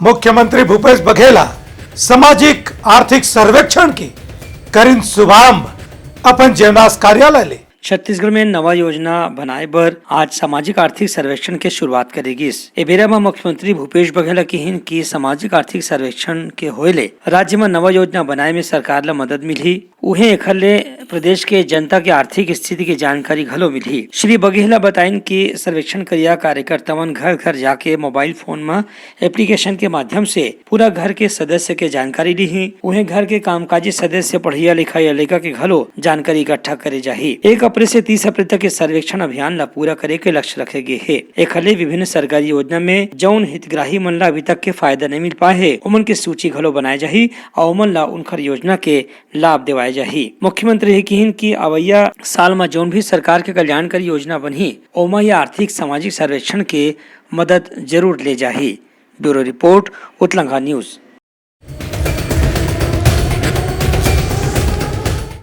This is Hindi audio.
मुख्यमंत्री भूपेश बघेल सामाजिक आर्थिक सर्वेक्षण की करीन शुभारंभ अपन जेवनास कार्यालय। छत्तीसगढ़ में नवा योजना बनाए बर आज सामाजिक आर्थिक सर्वेक्षण के शुरुआत करेगी। ए बेरा में मुख्यमंत्री भूपेश बघेल कहिन कि सामाजिक आर्थिक सर्वेक्षण के होले राज्य में नवा योजना बनाए में सरकार ला मदद मिली। उहे एखर ले प्रदेश के जनता के आर्थिक स्थिति की जानकारी घलो मिली। श्री बघेल बताइन कि सर्वेक्षण करिया कार्यकर्ता मन घर घर जाके मोबाइल फोन में एप्लीकेशन के माध्यम से पूरा घर के सदस्य के जानकारी ली। उहे घर के कामकाजी सदस्य पढ़िया लिखाई लड़का के घलो जानकारी इकट्ठा करे जाही। 1 अप्रैल से 30 अप्रैल तक के सर्वेक्षण अभियान ला पूरा करे के लक्ष्य रखे गए है। एखर ले विभिन्न सरकारी योजना में जौन हितग्राही मन ला अभी तक के फायदा नहीं मिल पाए है ओमन के सूची घलो बनाए जाही और ओमन ला उनकर योजना के लाभ दिवाए जाही। मुख्यमंत्री कहिन कि अवैया साल में जौन भी सरकार के कल्याणकारी योजना बनी ओमा या आर्थिक सामाजिक सर्वेक्षण के मदद जरूर ले जाही। ब्यूरो रिपोर्ट उत्तलंगा न्यूज।